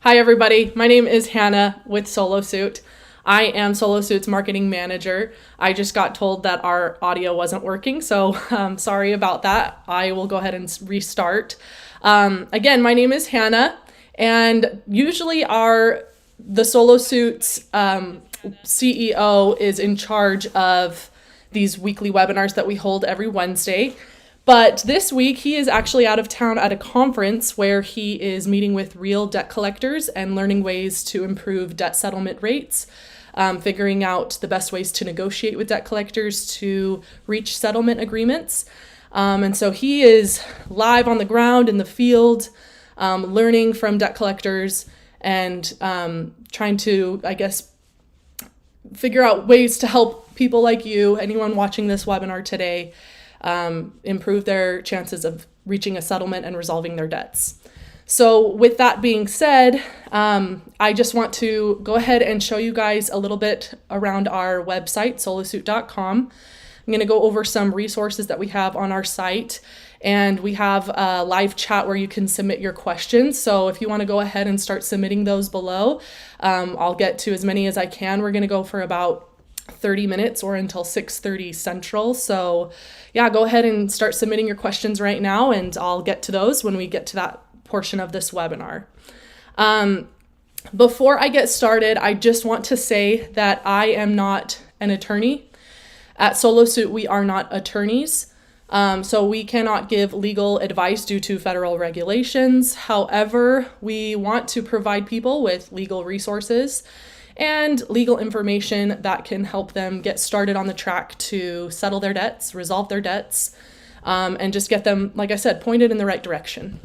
Hi everybody, my name is Hannah with SoloSuit. I am SoloSuit's marketing manager. I just got told that our audio wasn't working, so sorry about that. I will go ahead and restart. Again, my name is Hannah, and usually the SoloSuit's CEO is in charge of these weekly webinars that we hold every Wednesday. But this week, he is actually out of town at a conference where he is meeting with real debt collectors and learning ways to improve debt settlement rates, figuring out the best ways to negotiate with debt collectors to reach settlement agreements. And so he is live on the ground in the field, learning from debt collectors and trying to, figure out ways to help people like you, anyone watching this webinar today, improve their chances of reaching a settlement and resolving their debts. So with that being said, I just want to go ahead and show you guys a little bit around our website, solosuit.com. I'm going to go over some resources that we have on our site, and we have a live chat where you can submit your questions. So if you want to go ahead and start submitting those below, I'll get to as many as I can. We're going to go for about 30 minutes or until 6:30 Central. So yeah, go ahead and start submitting your questions right now, and I'll get to those when we get to that portion of this webinar. Before I get started, I just want to say that I am not an attorney. At SoloSuit, we are not attorneys. So we cannot give legal advice due to federal regulations. However, we want to provide people with legal resources and legal information that can help them get started on the track to settle their debts, resolve their debts, and just get them, like I said, pointed in the right direction.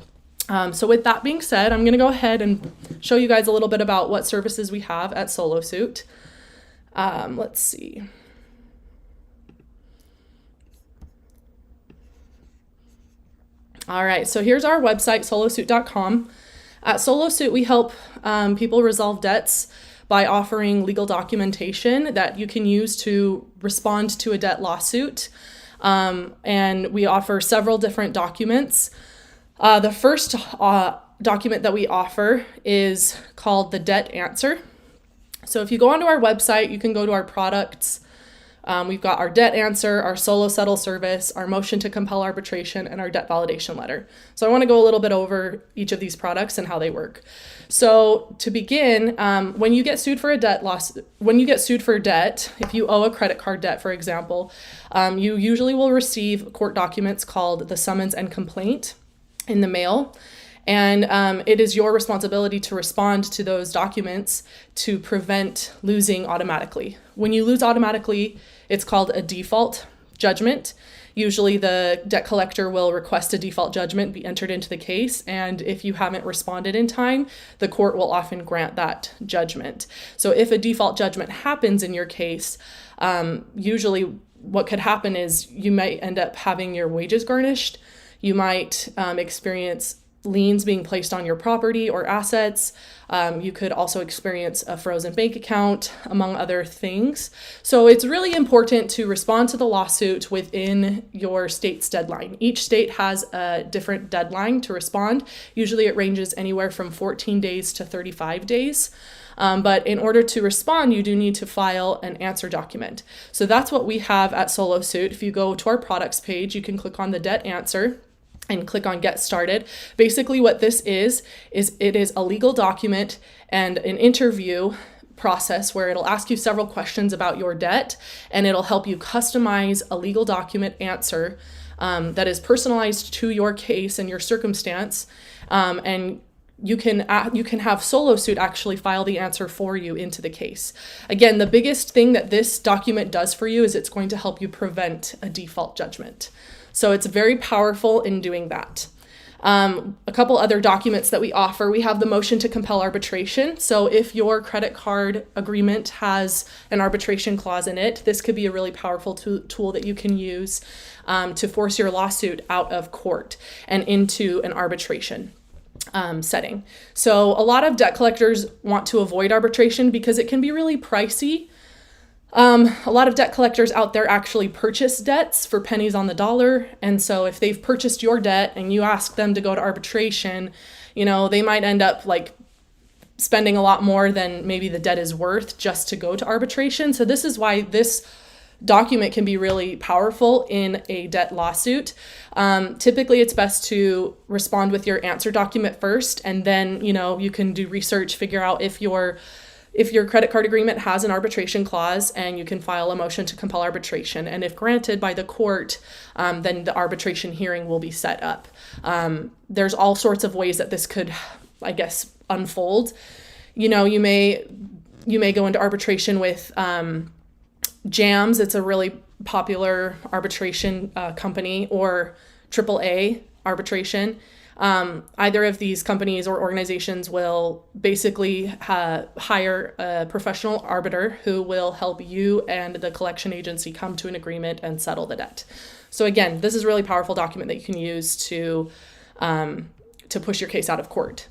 So with that being said, I'm going to go ahead and show you guys a little bit about what services we have at SoloSuit. Let's see. All right, so here's our website, solosuit.com. At SoloSuit, we help people resolve debts by offering legal documentation that you can use to respond to a debt lawsuit. And we offer several different documents. The first document that we offer is called the debt answer. So if you go onto our website, you can go to our products. We've got our debt answer, our solo settle service, our motion to compel arbitration, and our debt validation letter. So I want to go a little bit over each of these products and how they work. So to begin, when you get sued for a debt, if you owe a credit card debt, for example, you usually will receive court documents called the summons and complaint in the mail. And it is your responsibility to respond to those documents to prevent losing automatically. When you lose automatically, it's called a default judgment. Usually the debt collector will request a default judgment be entered into the case, and if you haven't responded in time, the court will often grant that judgment. So if a default judgment happens in your case, usually what could happen is you might end up having your wages garnished. You might experience liens being placed on your property or assets. You could also experience a frozen bank account, among other things. So it's really important to respond to the lawsuit within your state's deadline. Each state has a different deadline to respond. Usually it ranges anywhere from 14 days to 35 days. But in order to respond, you do need to file an answer document. So that's what we have at SoloSuit. If you go to our products page, you can click on the debt answer and click on Get Started. Basically what this is it is a legal document and an interview process where it'll ask you several questions about your debt, and it'll help you customize a legal document answer that is personalized to your case and your circumstance, and you can have SoloSuit actually file the answer for you into the case. Again, the biggest thing that this document does for you is it's going to help you prevent a default judgment. So it's very powerful in doing that. A couple other documents that we offer, we have the motion to compel arbitration. So if your credit card agreement has an arbitration clause in it, this could be a really powerful tool that you can use to force your lawsuit out of court and into an arbitration setting. So a lot of debt collectors want to avoid arbitration because it can be really pricey. A lot of debt collectors out there actually purchase debts for pennies on the dollar. And so if they've purchased your debt and you ask them to go to arbitration, they might end up spending a lot more than maybe the debt is worth just to go to arbitration. So this is why this document can be really powerful in a debt lawsuit. Typically, it's best to respond with your answer document first, and then you can do research, figure out if your credit card agreement has an arbitration clause, and you can file a motion to compel arbitration. And if granted by the court, then the arbitration hearing will be set up. There's all sorts of ways that this could, I guess, unfold. You may go into arbitration with JAMS. It's a really popular arbitration company, or AAA arbitration. Either of these companies or organizations will basically hire a professional arbiter who will help you and the collection agency come to an agreement and settle the debt. So again, this is a really powerful document that you can use to push your case out of court.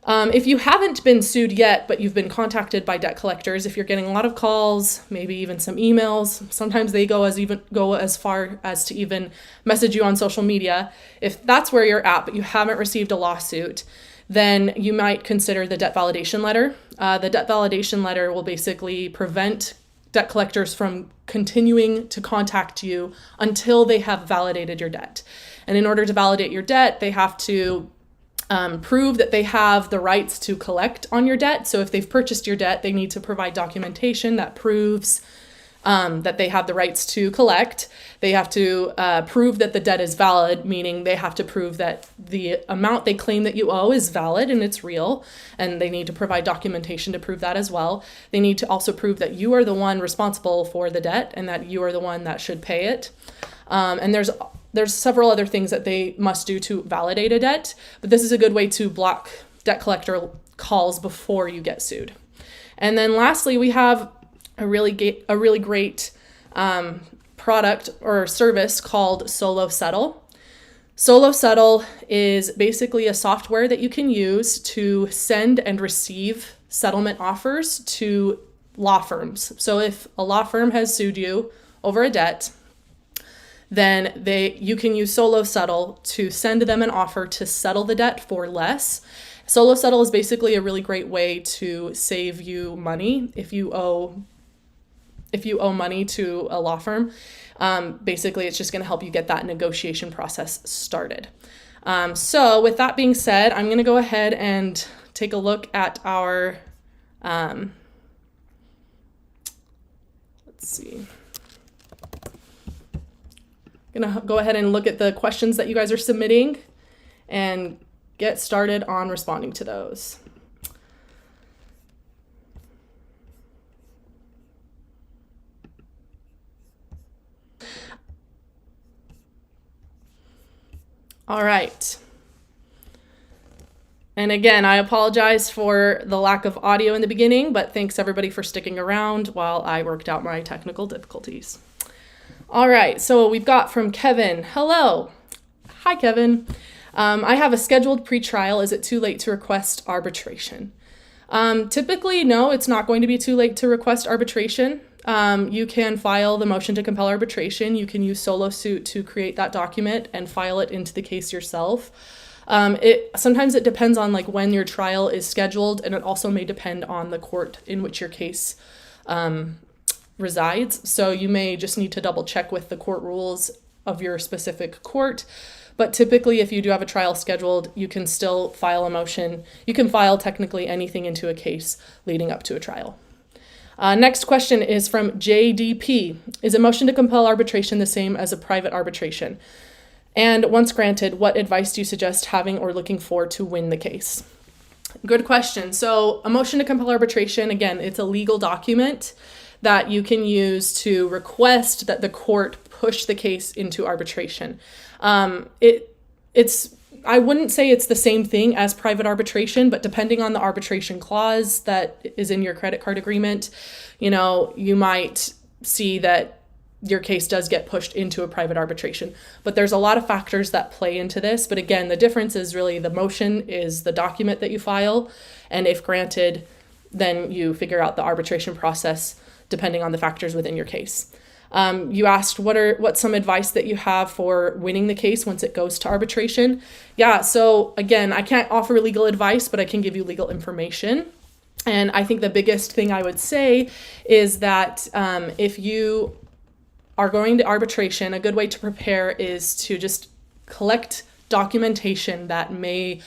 If you haven't been sued yet, but you've been contacted by debt collectors, if you're getting a lot of calls, maybe even some emails, sometimes they go as far as to even message you on social media. If that's where you're at, but you haven't received a lawsuit, then you might consider the debt validation letter. The debt validation letter will basically prevent debt collectors from continuing to contact you until they have validated your debt. And in order to validate your debt, they have to prove that they have the rights to collect on your debt. So if they've purchased your debt, they need to provide documentation that proves that they have the rights to collect. They have to prove that the debt is valid, meaning they have to prove that the amount they claim that you owe is valid and it's real, and they need to provide documentation to prove that as well. They need to also prove that you are the one responsible for the debt and that you are the one that should pay it. And there's several other things that they must do to validate a debt, but this is a good way to block debt collector calls before you get sued. And then lastly, we have a really great product or service called Solo Settle. Solo Settle is basically a software that you can use to send and receive settlement offers to law firms. So if a law firm has sued you over a debt, then you can use Solo Settle to send them an offer to settle the debt for less. Solo Settle is basically a really great way to save you money if you owe money to a law firm. Basically, it's just going to help you get that negotiation process started. So with that being said, I'm going to go ahead and take a look at our, let's see. Gonna go ahead and look at the questions that you guys are submitting and get started on responding to those. All right. And again, I apologize for the lack of audio in the beginning, but thanks everybody for sticking around while I worked out my technical difficulties. All right, so we've got from Kevin. Hello. Hi, Kevin. I have a scheduled pretrial. Is it too late to request arbitration? Typically, no, it's not going to be too late to request arbitration. You can file the motion to compel arbitration. You can use Solo Suit to create that document and file it into the case yourself. Sometimes it depends on when your trial is scheduled, and it also may depend on the court in which your case resides. So you may just need to double check with the court rules of your specific court. But typically, if you do have a trial scheduled, you can still file a motion. You can file technically anything into a case leading up to a trial. Next question is from JDP. Is a motion to compel arbitration the same as a private arbitration? And once granted, what advice do you suggest having or looking for to win the case? Good question. So a motion to compel arbitration, again, it's a legal document that you can use to request that the court push the case into arbitration. I wouldn't say it's the same thing as private arbitration, but depending on the arbitration clause that is in your credit card agreement, you might see that your case does get pushed into a private arbitration. But there's a lot of factors that play into this. But again, the difference is really the motion is the document that you file. And if granted, then you figure out the arbitration process depending on the factors within your case. You asked what's some advice that you have for winning the case once it goes to arbitration. Yeah, so again, I can't offer legal advice, but I can give you legal information. And I think the biggest thing I would say is that if you are going to arbitration, a good way to prepare is to just collect documentation that may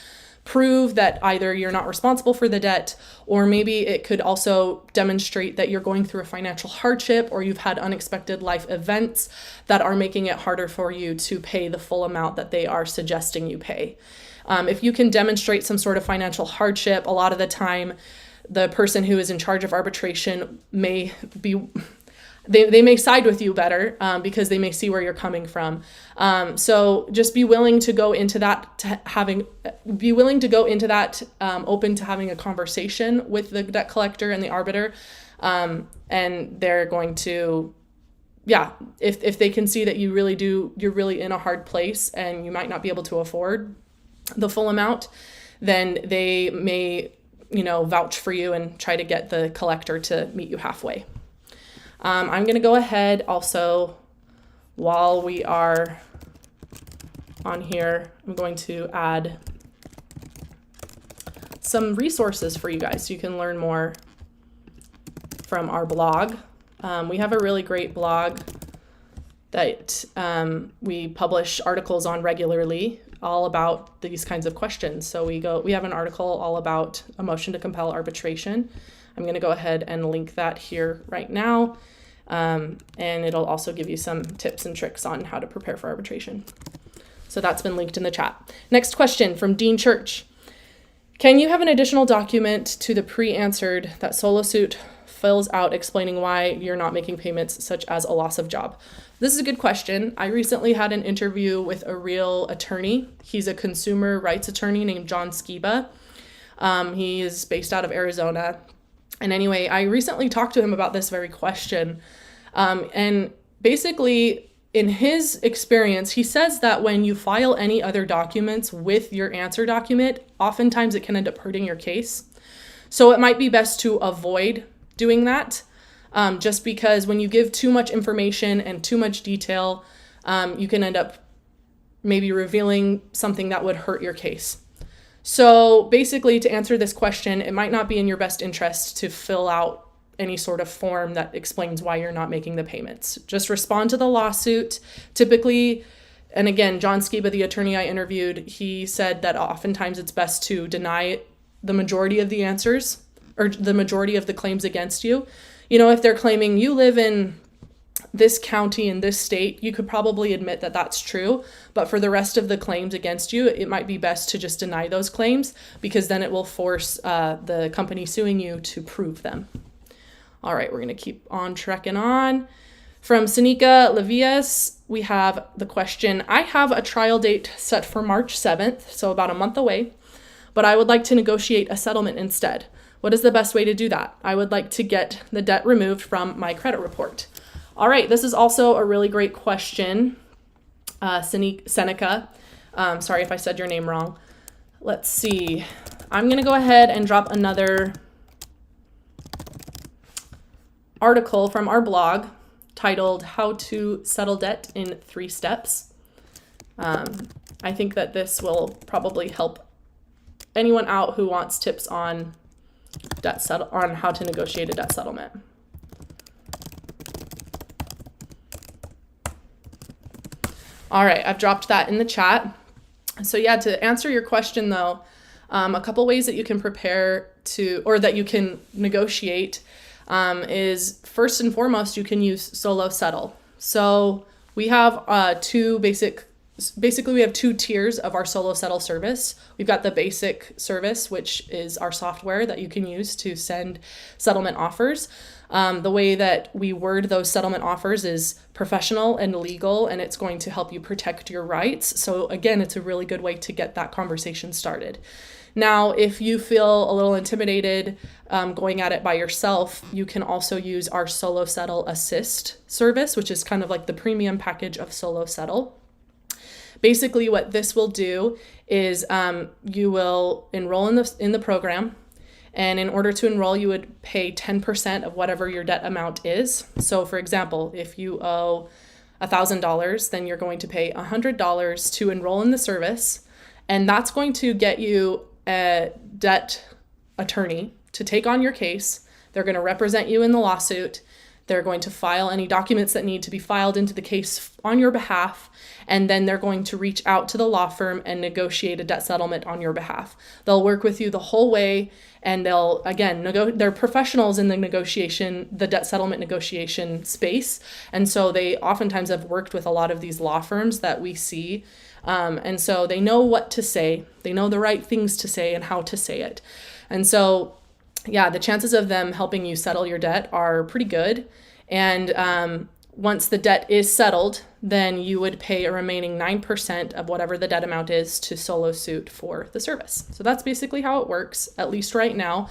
prove that either you're not responsible for the debt, or maybe it could also demonstrate that you're going through a financial hardship or you've had unexpected life events that are making it harder for you to pay the full amount that they are suggesting you pay. If you can demonstrate some sort of financial hardship, a lot of the time the person who is in charge of arbitration may be they may side with you better because they may see where you're coming from. So just be willing to go into that, open to having a conversation with the debt collector and the arbiter. And they're going to, if they can see that you're really in a hard place and you might not be able to afford the full amount, then they may, vouch for you and try to get the collector to meet you halfway. I'm going to go ahead also, while we are on here, I'm going to add some resources for you guys so you can learn more from our blog. We have a really great blog that we publish articles on regularly, all about these kinds of questions. So we have an article all about a motion to compel arbitration. I'm going to go ahead and link that here right now. And it'll also give you some tips and tricks on how to prepare for arbitration. So that's been linked in the chat. Next question from Dean Church. Can you have an additional document to the pre-answered that solo suit fills out explaining why you're not making payments, such as a loss of job? This is a good question. I recently had an interview with a real attorney. He's a consumer rights attorney named John Skiba. He is based out of Arizona. And anyway, I recently talked to him about this very question. And basically, in his experience, he says that when you file any other documents with your answer document, oftentimes it can end up hurting your case. So it might be best to avoid doing that, just because when you give too much information and too much detail, you can end up maybe revealing something that would hurt your case. So basically, to answer this question, it might not be in your best interest to fill out any sort of form that explains why you're not making the payments. Just respond to the lawsuit. Typically, and again, John Skiba, the attorney I interviewed, he said that oftentimes it's best to deny the majority of the answers or the majority of the claims against you. If they're claiming you live in this county in this state, you could probably admit that that's true. But for the rest of the claims against you, it might be best to just deny those claims, because then it will force the company suing you to prove them. All right, we're going to keep on trekking on. From Sanika Levias, we have the question, I have a trial date set for March 7th, so about a month away, but I would like to negotiate a settlement instead. What is the best way to do that? I would like to get the debt removed from my credit report. All right, this is also a really great question, Seneca. Sorry if I said your name wrong. Let's see. I'm going to go ahead and drop another article from our blog titled How to Settle Debt in 3 Steps. I think that this will probably help anyone out who wants tips on on how to negotiate a debt settlement. All right, I've dropped that in the chat. So yeah, to answer your question though, a couple ways that you can prepare or that you can negotiate is, first and foremost, you can use solo settle. So we have basically we have 2 tiers of our solo settle service. We've got the basic service, which is our software that you can use to send settlement offers. The way that we word those settlement offers is professional and legal, and it's going to help you protect your rights. So again, it's a really good way to get that conversation started. Now, if you feel a little intimidated going at it by yourself, you can also use our Solo Settle Assist service, which is kind of like the premium package of Solo Settle. Basically, what this will do is you will enroll in the program, And in order to enroll, you would pay 10% of whatever your debt amount is. So for example, if you owe $1,000, then you're going to pay $100 to enroll in the service. And that's going to get you a debt attorney to take on your case. They're going to represent you in the lawsuit. They're going to file any documents that need to be filed into the case on your behalf. And then they're going to reach out to the law firm and negotiate a debt settlement on your behalf. They'll work with you the whole way. And they'll, again, they're professionals in the debt settlement negotiation space. And so they oftentimes have worked with a lot of these law firms that we see. And so they know what to say. They know the right things to say and how to say it. And so, yeah, the chances of them helping you settle your debt are pretty good. And once the debt is settled, then you would pay a remaining 9% of whatever the debt amount is to solo suit for the service. So that's basically how it works, at least right now.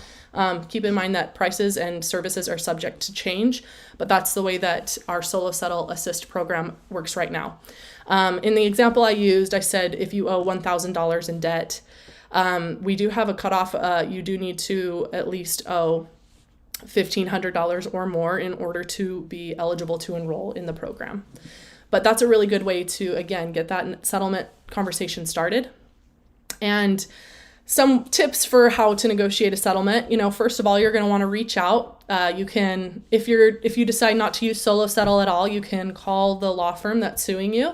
Keep in mind that prices and services are subject to change, but that's the way that our Solo Settle Assist program works right now. In the example I used, I said if you owe $1,000 in debt, we do have a cutoff. You do need to at least owe $1,500 or more in order to be eligible to enroll in the program. But that's a really good way to, again, get that settlement conversation started. And some tips for how to negotiate a settlement. First of all, you're going to want to reach out. You can, if you decide not to use Solo Settle at all, you can call the law firm that's suing you.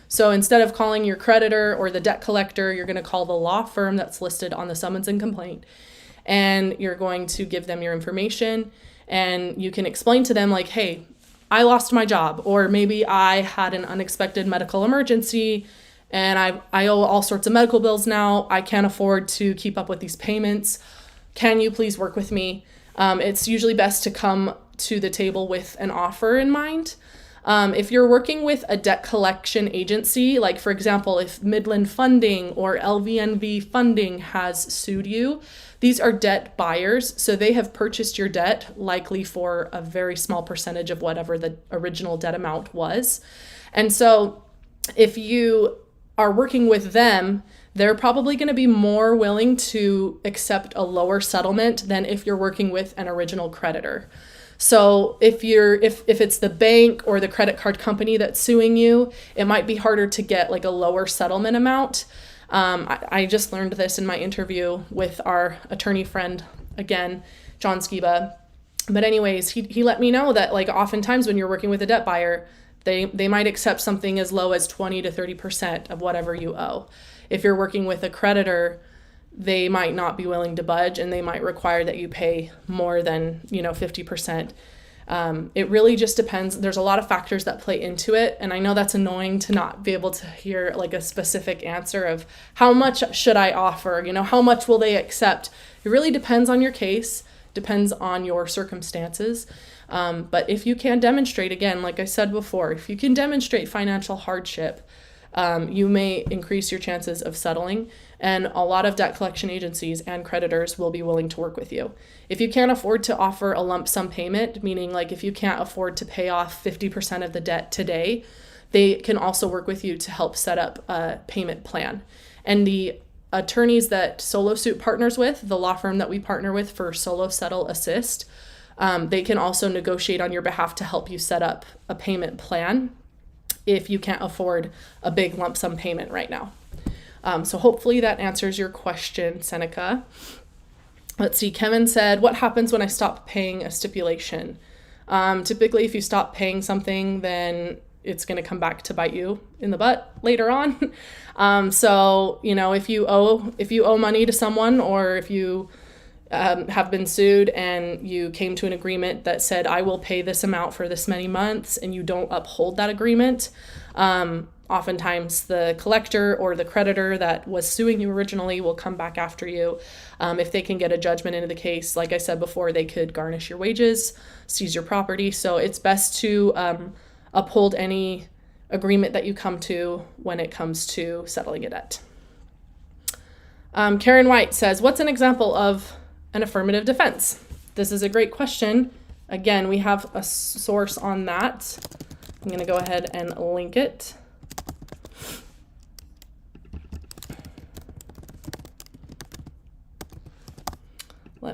So instead of calling your creditor or the debt collector, you're going to call the law firm that's listed on the summons and complaint. And you're going to give them your information, and you can explain to them like, hey, I lost my job, or maybe I had an unexpected medical emergency and I owe all sorts of medical bills now. I can't afford to keep up with these payments. Can you please work with me? It's usually best to come to the table with an offer in mind. If you're working with a debt collection agency, like for example, if Midland Funding or LVNV Funding has sued you, these are debt buyers. So they have purchased your debt likely for a very small percentage of whatever the original debt amount was. And so if you are working with them, they're probably going to be more willing to accept a lower settlement than if you're working with an original creditor. So if it's the bank or the credit card company that's suing you, it might be harder to get like a lower settlement amount. I just learned this in my interview with our attorney friend, again, John Skiba. But anyways, he let me know that like oftentimes when you're working with a debt buyer, they might accept something as low as 20 to 30% of whatever you owe. If you're working with a creditor, they might not be willing to budge, and they might require that you pay more than 50%. It really just depends. There's a lot of factors that play into it, and I know that's annoying to not be able to hear like a specific answer of how much should I offer, how much will they accept. It really depends on your case, depends on your circumstances. But if you can demonstrate, again, like I said before, if you can demonstrate financial hardship, you may increase your chances of settling, and a lot of debt collection agencies and creditors will be willing to work with you. If you can't afford to offer a lump sum payment, meaning like if you can't afford to pay off 50% of the debt today, they can also work with you to help set up a payment plan. And the attorneys that Solo Suit partners with, the law firm that we partner with for Solo Settle Assist, they can also negotiate on your behalf to help you set up a payment plan if you can't afford a big lump sum payment right now. So hopefully that answers your question, Seneca. Let's see, Kevin said, what happens when I stop paying a stipulation? Typically, if you stop paying something, then it's going to come back to bite you in the butt later on. So, if you owe money to someone, or if you have been sued and you came to an agreement that said, I will pay this amount for this many months, and you don't uphold that agreement, oftentimes the collector or the creditor that was suing you originally will come back after you. If they can get a judgment into the case, like I said before, they could garnish your wages, seize your property. So it's best to uphold any agreement that you come to when it comes to settling a debt. Karen White says, what's an example of an affirmative defense? This is a great question. Again, we have a source on that. I'm going to go ahead and link it.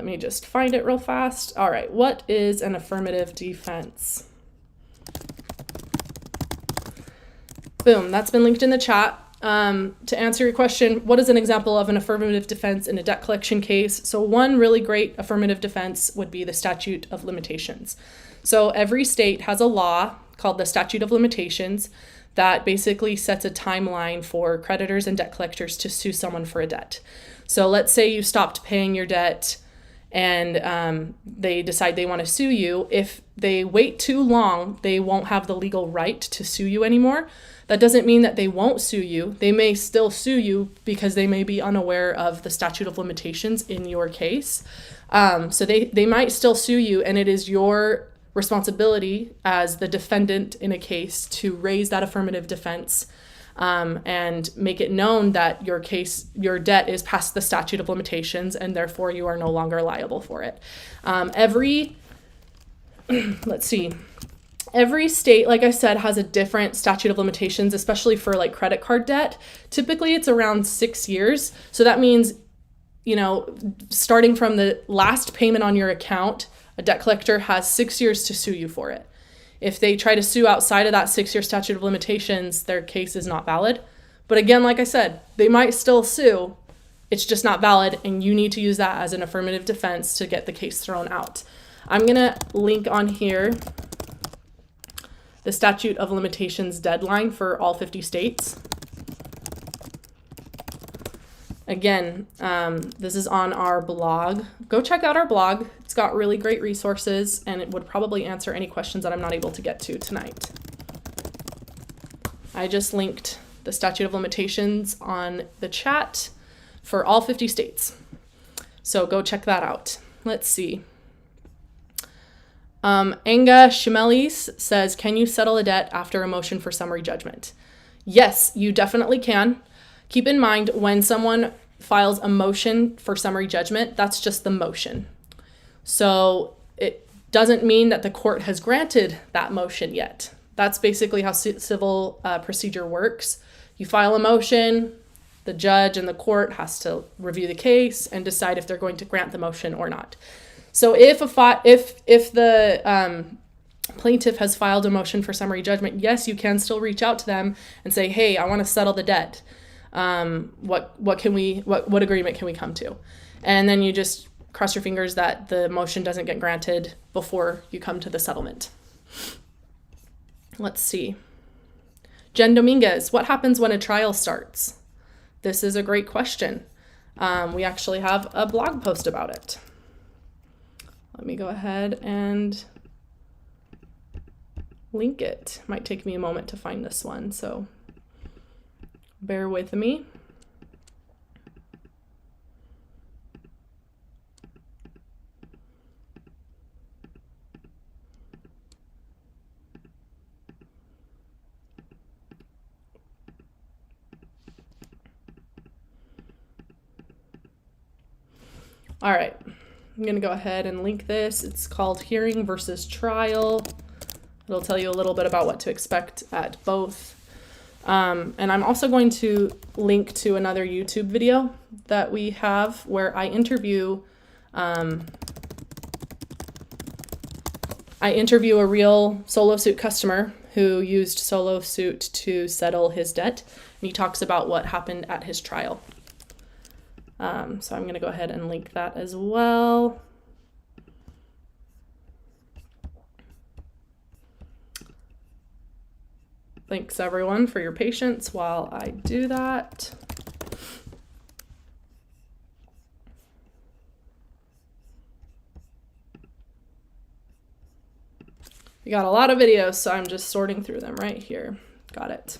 Let me just find it real fast. All right, what is an affirmative defense? Boom, that's been linked in the chat. To answer your question, what is an example of an affirmative defense in a debt collection case? So one really great affirmative defense would be the statute of limitations. So every state has a law called the statute of limitations that basically sets a timeline for creditors and debt collectors to sue someone for a debt. So let's say you stopped paying your debt and they decide they want to sue you. If they wait too long, they won't have the legal right to sue you anymore. That doesn't mean that they won't sue you. They may still sue you because they may be unaware of the statute of limitations in your case. So they might still sue you, and it is your responsibility as the defendant in a case to raise that affirmative defense and make it known that your debt is past the statute of limitations, and therefore you are no longer liable for it. Every state, like I said, has a different statute of limitations, especially for like credit card debt. Typically it's around 6 years. So that means, starting from the last payment on your account, a debt collector has 6 years to sue you for it. If they try to sue outside of that 6-year statute of limitations, their case is not valid. But again, like I said, they might still sue. It's just not valid, and you need to use that as an affirmative defense to get the case thrown out. I'm going to link on here the statute of limitations deadline for all 50 states. Again, this is on our blog. Go check out our blog. It's got really great resources, and it would probably answer any questions that I'm not able to get to tonight. I just linked the statute of limitations on the chat for all 50 states. So go check that out. Let's see. Anga Shimelis says, can you settle a debt after a motion for summary judgment? Yes, you definitely can. Keep in mind, when someone files a motion for summary judgment, that's just the motion. So it doesn't mean that the court has granted that motion yet. That's basically how civil procedure works. You file a motion, the judge and the court has to review the case and decide if they're going to grant the motion or not. So if the plaintiff has filed a motion for summary judgment, yes, you can still reach out to them and say, hey, I want to settle the debt. What agreement can we come to? And then you just cross your fingers that the motion doesn't get granted before you come to the settlement. Let's see. Jen Dominguez, what happens when a trial starts? This is a great question. We actually have a blog post about it. Let me go ahead and link it. Might take me a moment to find this one, so bear with me. All right. I'm going to go ahead and link this. It's called Hearing versus Trial. It'll tell you a little bit about what to expect at both. And I'm also going to link to another YouTube video that we have where I interview a real solo suit customer who used solo suit to settle his debt. And he talks about what happened at his trial. So I'm going to go ahead and link that as well. Thanks everyone for your patience while I do that. We got a lot of videos, so I'm just sorting through them right here. Got it.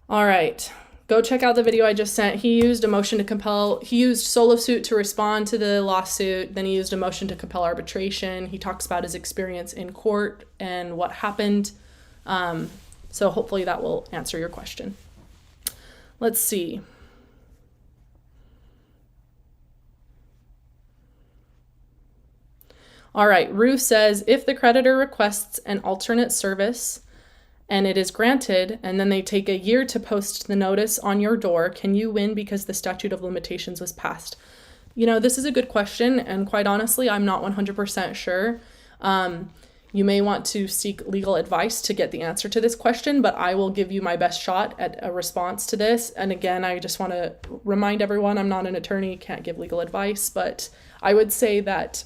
All right. Go check out the video I just sent. He used a motion to compel. He used solo suit to respond to the lawsuit. Then he used a motion to compel arbitration. He talks about his experience in court and what happened. So hopefully that will answer your question. Let's see. All right, Rue says, if the creditor requests an alternate service and it is granted, and then they take a year to post the notice on your door, can you win because the statute of limitations was passed? This is a good question, and quite honestly, I'm not 100% sure. You may want to seek legal advice to get the answer to this question, but I will give you my best shot at a response to this. And again, I just want to remind everyone, I'm not an attorney, can't give legal advice, but I would say that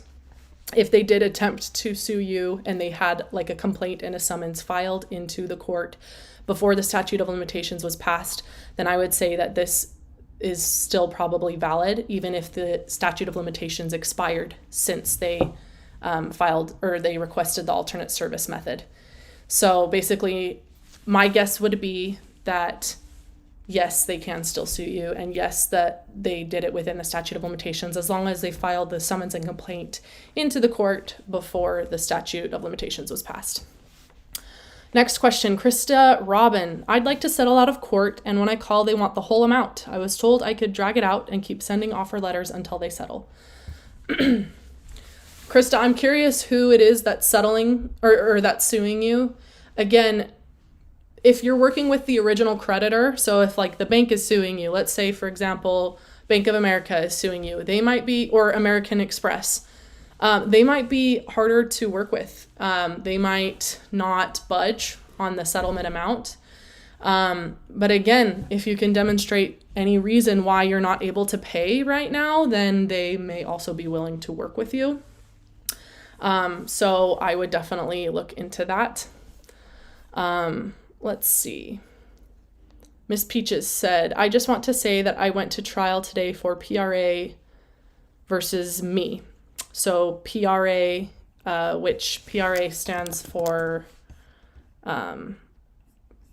if they did attempt to sue you and they had like a complaint and a summons filed into the court before the statute of limitations was passed, then I would say that this is still probably valid, even if the statute of limitations expired since they filed or they requested the alternate service method. So basically, my guess would be that yes, they can still sue you, and yes, that they did it within the statute of limitations as long as they filed the summons and complaint into the court before the statute of limitations was passed. Next question, Krista Robin. I'd like to settle out of court, and when I call, they want the whole amount. I was told I could drag it out and keep sending offer letters until they settle. Krista, I'm curious who it is that's settling or that's suing you. Again, if you're working with the original creditor, so if like the bank is suing you, let's say, for example, Bank of America is suing you, they might be, or American Express, they might be harder to work with. They might not budge on the settlement amount. But again, if you can demonstrate any reason why you're not able to pay right now, then they may also be willing to work with you. So I would definitely look into that. Let's see. Miss Peaches said, I just want to say that I went to trial today for PRA versus me. So PRA, which PRA stands for, PRA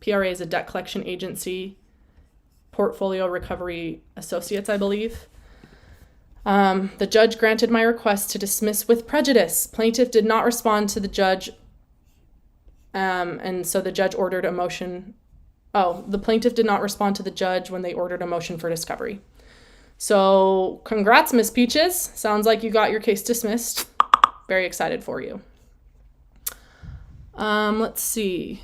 is a debt collection agency, Portfolio Recovery Associates, I believe. The judge granted my request to dismiss with prejudice. Plaintiff did not respond to the judge, and so the judge ordered a motion. The plaintiff did not respond to the judge when they ordered a motion for discovery. So congrats, Miss Peaches. Sounds like you got your case dismissed. Very excited for you. Let's see.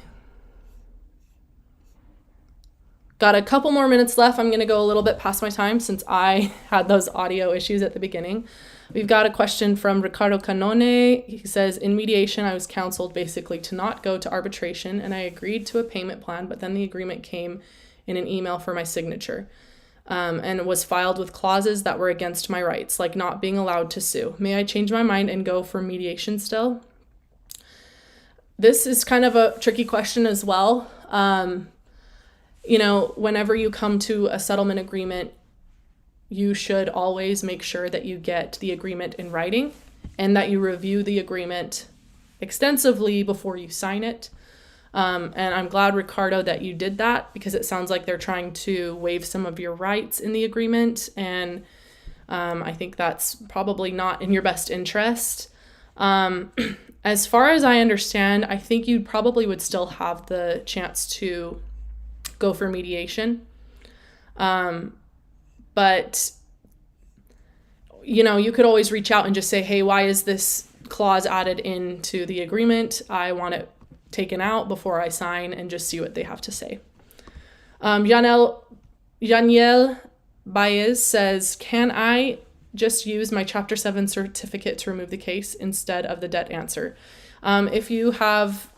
Got a couple more minutes left. I'm going to go a little bit past my time since I had those audio issues at the beginning. We've got a question from Ricardo Canone. He says, in mediation, I was counseled basically to not go to arbitration, and I agreed to a payment plan, but then the agreement came in an email for my signature, and it was filed with clauses that were against my rights, like not being allowed to sue. May I change my mind and go for mediation still? This is kind of a tricky question as well. Whenever you come to a settlement agreement, you should always make sure that you get the agreement in writing and that you review the agreement extensively before you sign it. And I'm glad, Ricardo, that you did that, because it sounds like they're trying to waive some of your rights in the agreement. And I think that's probably not in your best interest. As far as I understand, I think you probably would still have the chance to go for mediation. But, you could always reach out and just say, hey, why is this clause added into the agreement? I want it taken out before I sign, and just see what they have to say. Yaniel Baez says, can I just use my Chapter 7 certificate to remove the case instead of the debt answer? If you have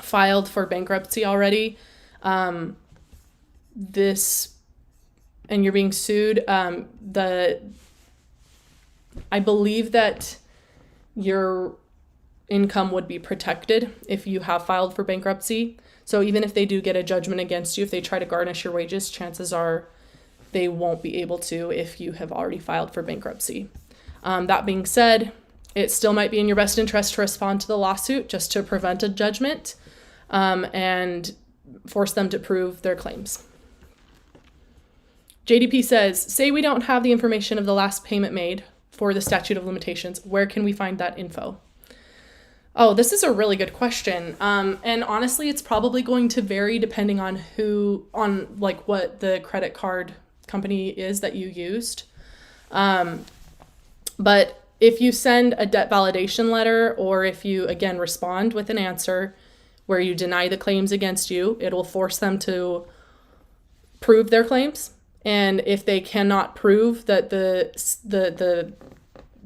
filed for bankruptcy already, and you're being sued, I believe that your income would be protected if you have filed for bankruptcy. So even if they do get a judgment against you, if they try to garnish your wages, chances are they won't be able to if you have already filed for bankruptcy. That being said, it still might be in your best interest to respond to the lawsuit just to prevent a judgment, and force them to prove their claims. JDP says, say we don't have the information of the last payment made for the statute of limitations. Where can we find that info? Oh, this is a really good question. And honestly, it's probably going to vary depending on what the credit card company is that you used. But if you send a debt validation letter, or if you, again, respond with an answer where you deny the claims against you, it will force them to prove their claims. And if they cannot prove that the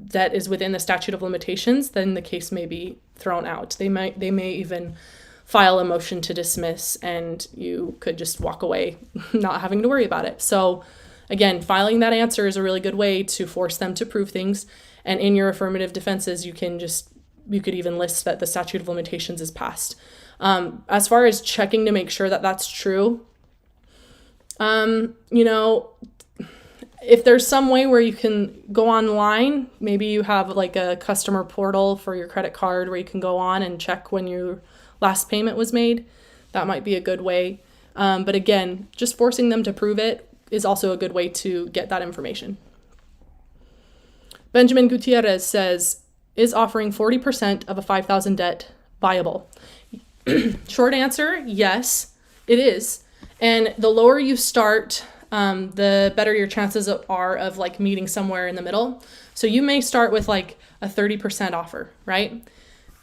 debt is within the statute of limitations, then the case may be thrown out. They may even file a motion to dismiss, and you could just walk away not having to worry about it. So again, filing that answer is a really good way to force them to prove things. And in your affirmative defenses, you could even list that the statute of limitations is passed. As far as checking to make sure that that's true, if there's some way where you can go online, maybe you have like a customer portal for your credit card where you can go on and check when your last payment was made. That might be a good way. But again, just forcing them to prove it is also a good way to get that information. Benjamin Gutierrez says, is offering 40% of a 5,000 debt viable? Short answer, yes, it is. And the lower you start, the better your chances are of like meeting somewhere in the middle. So you may start with like a 30% offer, right?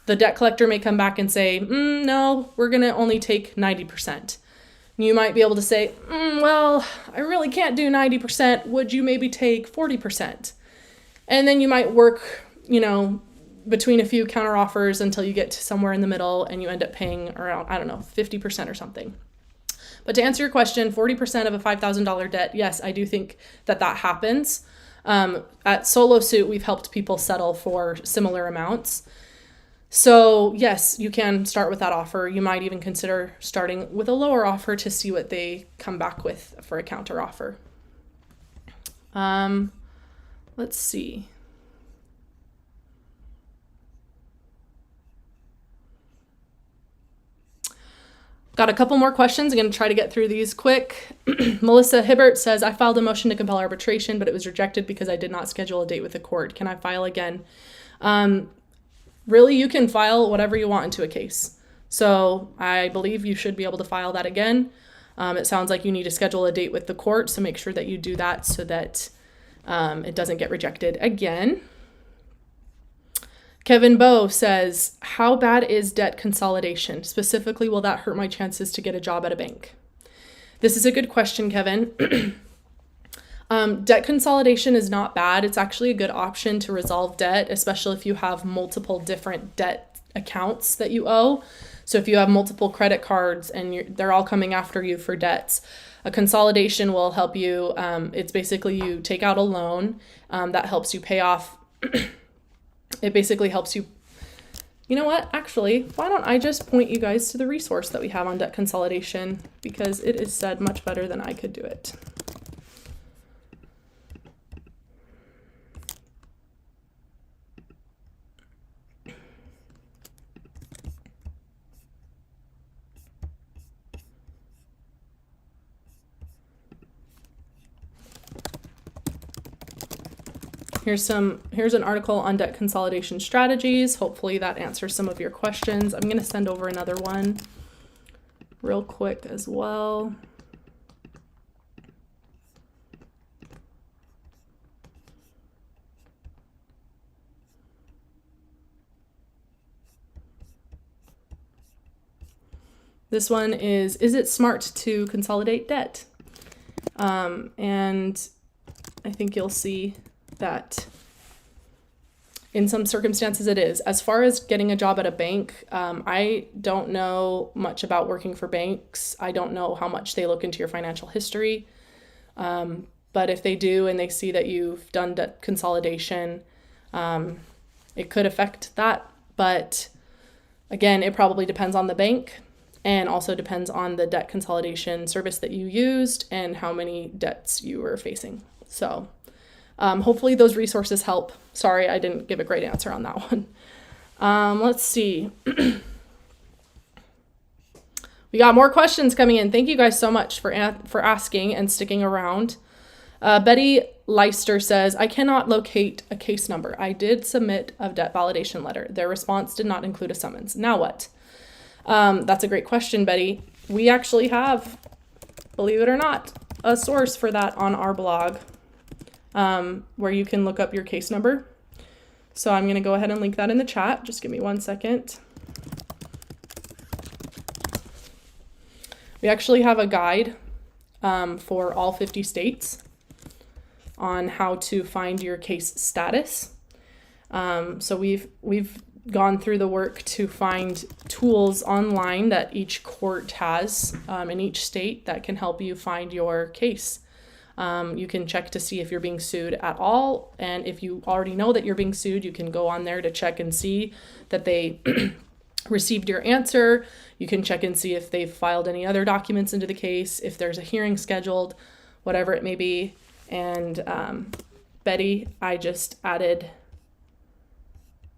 The debt collector may come back and say, no, we're going to only take 90%. You might be able to say, well, I really can't do 90%. Would you maybe take 40%? And then you might work, between a few counter offers until you get to somewhere in the middle and you end up paying around, 50% or something. But to answer your question, 40% of a $5,000 debt, yes, I do think that happens. At Solo Suit, we've helped people settle for similar amounts. So yes, you can start with that offer. You might even consider starting with a lower offer to see what they come back with for a counter offer. Let's see. Got a couple more questions. I'm going to try to get through these quick. Melissa Hibbert says, I filed a motion to compel arbitration, but it was rejected because I did not schedule a date with the court. Can I file again? Really, you can file whatever you want into a case. So I believe you should be able to file that again. It sounds like you need to schedule a date with the court, so make sure that you do that so that it doesn't get rejected again. Kevin Bowe says, how bad is debt consolidation? Specifically, will that hurt my chances to get a job at a bank? This is a good question, Kevin. Debt consolidation is not bad. It's actually a good option to resolve debt, especially if you have multiple different debt accounts that you owe. So if you have multiple credit cards and they're all coming after you for debts, a consolidation will help you. It's basically you take out a loan that helps you pay off. It basically helps you. You know what? Actually, why don't I just point you guys to the resource that we have on debt consolidation, because it is said much better than I could do it. Here's an article on debt consolidation strategies. Hopefully that answers some of your questions. I'm going to send over another one real quick as well. This one is it smart to consolidate debt? And I think you'll see that in some circumstances it is. As far as getting a job at a bank, I don't know much about working for banks. I don't know how much they look into your financial history. But if they do and they see that you've done debt consolidation, it could affect that. But again, it probably depends on the bank and also depends on the debt consolidation service that you used and how many debts you were facing. So hopefully those resources help. Sorry, I didn't give a great answer on that one. Let's see. We got more questions coming in. Thank you guys so much for asking and sticking around. Betty Leister says, I cannot locate a case number. I did submit a debt validation letter. Their response did not include a summons. Now what? That's a great question, Betty. We actually have, believe it or not, a source for that on our blog, where you can look up your case number. So I'm going to go ahead and link that in the chat. Just give me 1 second. We actually have a guide for all 50 states on how to find your case status. So we've gone through the work to find tools online that each court has in each state that can help you find your case. You can check to see if you're being sued at all, and if you already know that you're being sued, you can go on there to check and see that they received your answer. You can check and see if they've filed any other documents into the case, if there's a hearing scheduled, whatever it may be. And Betty, I just added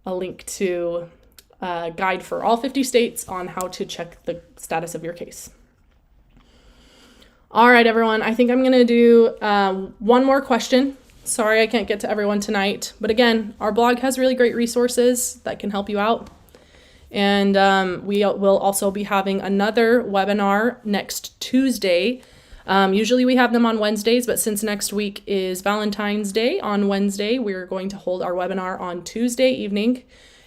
a link to a guide for all 50 states on how to check the status of your case. All right, everyone, I think I'm going to do one more question. Sorry I can't get to everyone tonight. But again, our blog has really great resources that can help you out. And we will also be having another webinar next Tuesday. Usually we have them on Wednesdays, but since next week is Valentine's Day on Wednesday, we're going to hold our webinar on Tuesday evening.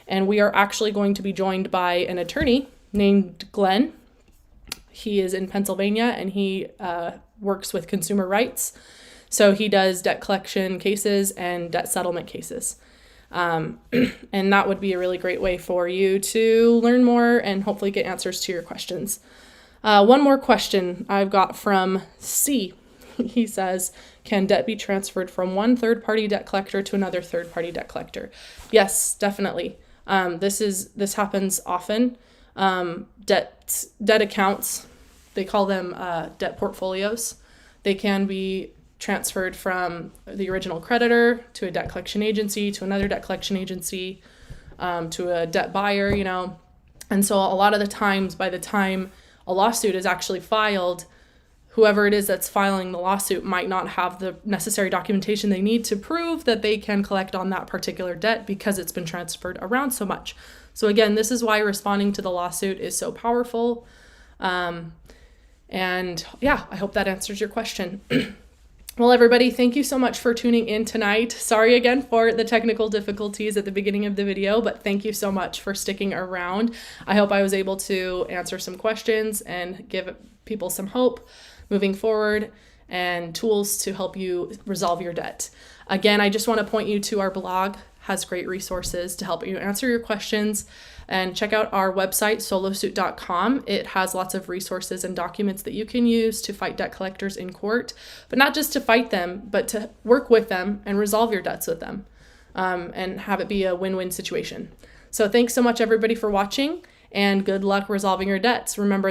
And we are actually going to be joined by an attorney named Glenn. He is in Pennsylvania, and he works with consumer rights. So he does debt collection cases and debt settlement cases. And that would be a really great way for you to learn more and hopefully get answers to your questions. One more question I've got from C. He says, can debt be transferred from one third-party debt collector to another third-party debt collector? Yes, definitely. This happens often. Debt accounts, they call them debt portfolios. They can be transferred from the original creditor to a debt collection agency, to another debt collection agency, to a debt buyer, And so a lot of the times, by the time a lawsuit is actually filed, whoever it is that's filing the lawsuit might not have the necessary documentation they need to prove that they can collect on that particular debt because it's been transferred around so much. So again, this is why responding to the lawsuit is so powerful. And yeah, I hope that answers your question. Well, everybody, thank you so much for tuning in tonight. Sorry again for the technical difficulties at the beginning of the video, but thank you so much for sticking around. I hope I was able to answer some questions and give people some hope moving forward and tools to help you resolve your debt. Again, I just want to point you to our blog, has great resources to help you answer your questions. And check out our website, solosuit.com. It has lots of resources and documents that you can use to fight debt collectors in court, but not just to fight them, but to work with them and resolve your debts with them, and have it be a win-win situation. So thanks so much, everybody, for watching, and good luck resolving your debts. Remember,